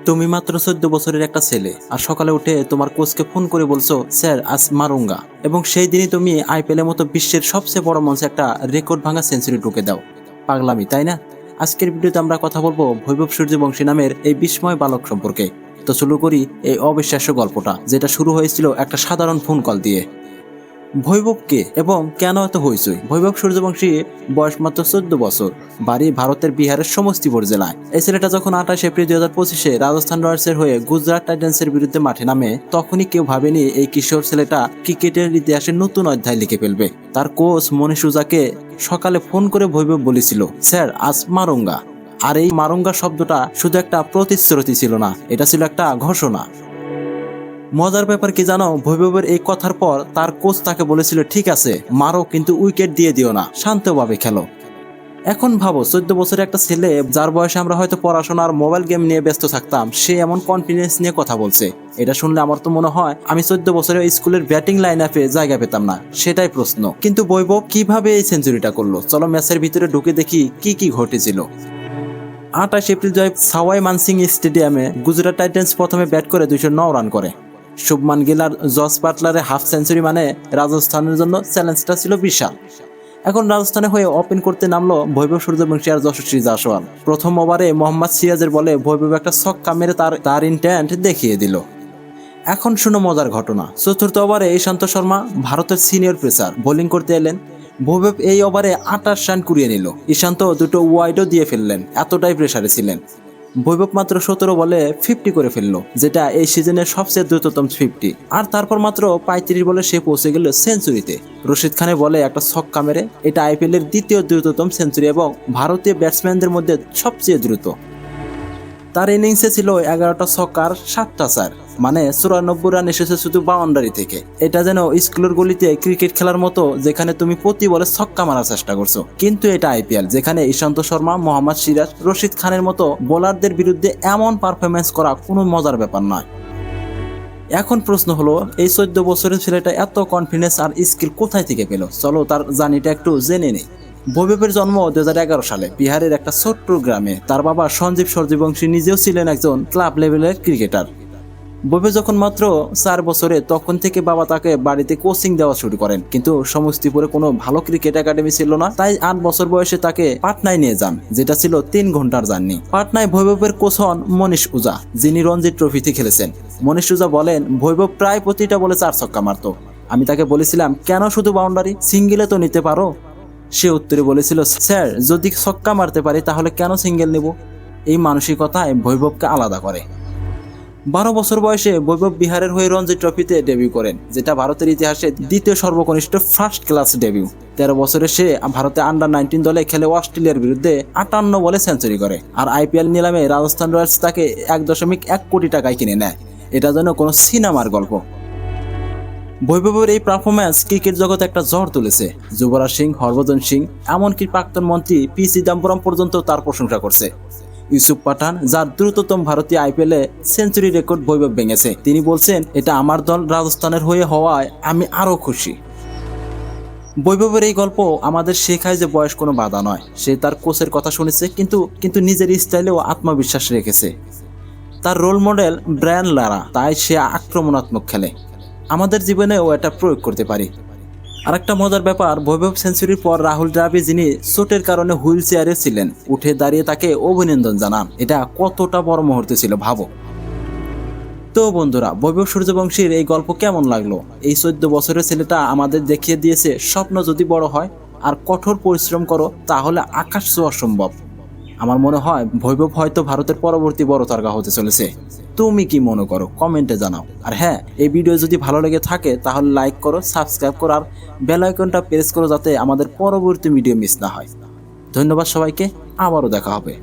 তুমি মাত্র 14 বছরের একটা ছেলে আর সকালে উঠে তোমার কোচকে ফোন করে বলছো স্যার আজ মারুঙ্গা, এবং সেই দিনই তুমি আইপিএলের মতো বিশ্বের সবচেয়ে বড় মঞ্চে একটা রেকর্ড ভাঙা সেঞ্চুরি ঢুকে দাও। পাগলামি, তাই না? আজকের ভিডিওতে আমরা কথা বলবো বৈভব সূর্যবংশী নামের এই বিস্ময় বালক সম্পর্কে। তো শুরু করি এই অবিশ্বাস্য গল্পটা, যেটা শুরু হয়েছিল একটা সাধারণ ফোন কল দিয়ে। বৈভব কে এবং কেন এত হইচই? বৈভব সূর্যবংশী বয়স মাত্র 14 বছর, বাড়ি ভারতের বিহারের সমস্তিপুর জেলায়। এই ছেলেটা যখন 28 এপ্রিল 2025-এ রাজস্থান রয়্যালসের হয়ে গুজরাট টাইটান্সের বিরুদ্ধে মাঠে নামে, তখনই কেউ ভাবেনি এই কিশোর ছেলেটা ক্রিকেটের ইতিহাসে নতুন অধ্যায় লিখে ফেলবে। তার কোচ মনীষ ওঝাকে সকালে ফোন করে বৈভব বলেছিল, স্যার আজ মারুঙ্গা। আর এই মারুঙ্গা শব্দটা শুধু একটা প্রতিশ্রুতি ছিল না, এটা ছিল একটা ঘোষণা। মজার ব্যাপার কি জানো, বৈভবের এই কথার পর তার কোচ তাকে বলেছিল, ঠিক আছে মারো, কিন্তু উইকেট দিয়ে দিও না, শান্তভাবে খেলো। এখন ভাবো, 14 বছরের একটা ছেলে, যার বয়সে আমরা হয়তো পড়াশোনা আর মোবাইল গেম নিয়ে ব্যস্ত থাকতাম, সে এমন কনফিডেন্স নিয়ে কথা বলছে। এটা শুনলে আমার তো মনে হয় আমি 14 বছরে স্কুলের ব্যাটিং লাইন আপে জায়গা পেতাম না। সেটাই প্রশ্ন। কিন্তু বৈভব কিভাবে এই সেঞ্চুরিটা করলো? চলো ম্যাচের ভিতরে ঢুকে দেখি কি কি ঘটেছিল। 28 এপ্রিল সাওয়াই মানসিং স্টেডিয়ামে গুজরাট টাইটান্স প্রথমে ব্যাট করে 209 রান করে। শুভমান গিল আর জস বাটলারের হাফ সেঞ্চুরি মানে রাজস্থানের জন্য চ্যালেঞ্জটা ছিল বিশাল। এখন রাজস্থানে হয়ে ওপেন করতে নামলো বৈভব সূর্যবংশী আর যশস্বী জাসওয়াল। প্রথম ওভারে মোহাম্মদ সিরাজের বলে বৈভব একটা ছক্কা মেরে তার ইন্টেন্ট দেখিয়ে দিল। এখন শুনো মজার ঘটনা। চতুর্থ ওভারে ঈশান্ত শর্মা, ভারতের সিনিয়র পেসার, বোলিং করতে এলেন। বৈভব এই ওভারে 28 রান কুড়িয়ে নিল। ঈশান্ত দুটো ওয়াইডও দিয়ে ফেললেন, এতটাই প্রেসারে ছিলেন। বৈভব মাত্র 17 বলে 50 করে ফেললো, যেটা এই সিজনের সবচেয়ে দ্রুততম 50। আর তারপর মাত্র 35 বলে সে পৌঁছে গেল সেঞ্চুরিতে। রশিদ খানের বলে একটা ছক্কা মেরে এটা আইপিএলের দ্বিতীয় দ্রুততম সেঞ্চুরি এবং ভারতীয় ব্যাটসম্যানদের মধ্যে সবচেয়ে দ্রুত। তার ইনিংসে ছিল 11টা ছক্কার 7টা চার, মানে 94 রান এসেছে শুধু বাউন্ডারি থেকে। এটা যেন স্কুলের গলিতে ক্রিকেট খেলার মতো, যেখানে তুমি প্রতি বলে ছক্কা মারার চেষ্টা করছো। কিন্তু এটা আইপিএল, যেখানে ঈশান্ত শর্মা, মোহাম্মদ সিরাজ, রশিদ খানের মতো বোলারদের বিরুদ্ধে এমন পারফরমেন্স করা কোনো মজার ব্যাপার নয়। এখন প্রশ্ন হলো, এই 14 বছরের ছেলেটা এত কনফিডেন্স আর স্কিল কোথায় থেকে পেল? চলো তার জার্নিটা একটু জেনে নেই। বৈভবের জন্ম 2011 সালে বিহারের একটা ছোট্ট গ্রামে। তার বাবা সঞ্জীব সূর্যবংশী নিজেও ছিলেন একজন ক্লাব লেভেলের ক্রিকেটার। বৈভব যখন মাত্র 4 বছরে, তখন থেকে বাবা তাকে বাড়িতে কোচিং দেওয়া শুরু করেন। কিন্তু সমস্তিপুরে কোনো ভালো ক্রিকেট একাডেমি ছিল না, তাই 8 বছর বয়সে তাকে পাটনায় নিয়ে যান, যেটা ছিল 3 ঘন্টার জার্নি। পাটনায় বৈভবের কোচ হন মনীষ ওঝা, যিনি রঞ্জি ট্রফিতে খেলেছেন। মনীষ ওঝা বলেন, বৈভব প্রায় প্রতিটা বলে 4 ছক্কা মারতো। আমি তাকে বলেছিলাম, কেন শুধু বাউন্ডারি, সিঙ্গেলে তো নিতে পারো। সে উত্তরে বলেছিল, স্যার যদি ছক্কা মারতে পারি তাহলে কেন সিঙ্গেল নেব? এই মানসিকতায় বৈভবকে আলাদা করে। 12 বছর বয়সে বৈভব বিহারের হয়ে রঞ্জি ট্রফিতে ডেবিউ করেন, যেটা ভারতের ইতিহাসে দ্বিতীয় সর্বকনিষ্ঠ ফার্স্ট ক্লাস ডেবিউ। 13 বছরে সে ভারতে আন্ডার-19 দলে খেলে অস্ট্রেলিয়ার বিরুদ্ধে 58 বলে সেঞ্চুরি করে। আর আইপিএল নিলামে রাজস্থান রয়্যালস তাকে 1.1 কোটি টাকায় কিনে নেয়। এটা যেন কোনো সিনেমার গল্প। বৈভবের এই পারফরম্যান্স ক্রিকেট জগতে একটা ঝড় তুলেছে। যুবরাজ সিং, হরভজন সিং, এমনকি প্রাক্তন মন্ত্রী পি চিদম্বরম পর্যন্ত তার প্রশংসা করছে। ইউসুফ পাঠান, যার দ্রুততম ভারতীয় আইপিএলে সেঞ্চুরি রেকর্ড বৈভব ভেঙেছে, তিনি বলছেন, এটা আমার দল রাজস্থানের হয়ে হওয়ায় আমি আরো খুশি। বৈভবের এই গল্প আমাদের শেখায় যে বয়স কোনো বাধা নয়। সে তার কোচের কথা শুনেছে, কিন্তু নিজের স্টাইলেও আত্মবিশ্বাস রেখেছে। তার রোল মডেল ব্রায়ান লারা, তাই সে আক্রমণাত্মক খেলে। আমাদের জীবনেও এটা প্রয়োগ করতে পারি। আরেকটা মজার ব্যাপার, বৈভব সেঞ্চুরির পর রাহুল দ্রাবিড়, যিনি চোটের কারণে হুইল চেয়ারে ছিলেন, উঠে দাঁড়িয়ে তাকে অভিনন্দন জানান। এটা কতটা বড় মুহূর্ত ছিল ভাবো। তো বন্ধুরা, বৈভব সূর্যবংশীর এই গল্প কেমন লাগলো? এই 14 বছরের ছেলেটা আমাদের দেখিয়ে দিয়েছে, স্বপ্ন যদি বড় হয় আর কঠোর পরিশ্রম করো, তাহলে আকাশ ছোঁয়া সম্ভব। আমার মনে হয় বৈভব হয়তো ভারতের পরবর্তী বড় তারকা হতে চলেছে। তুমি কি মনে করো? কমেন্টে জানাও। আর হ্যাঁ, এই ভিডিও যদি ভালো লেগে থাকে তাহলে লাইক করো, সাবস্ক্রাইব করো আর বেল আইকনটা প্রেস করো, যাতে আমাদের পরবর্তী ভিডিও মিস না হয়। ধন্যবাদ সবাইকে, আবারও দেখা হবে।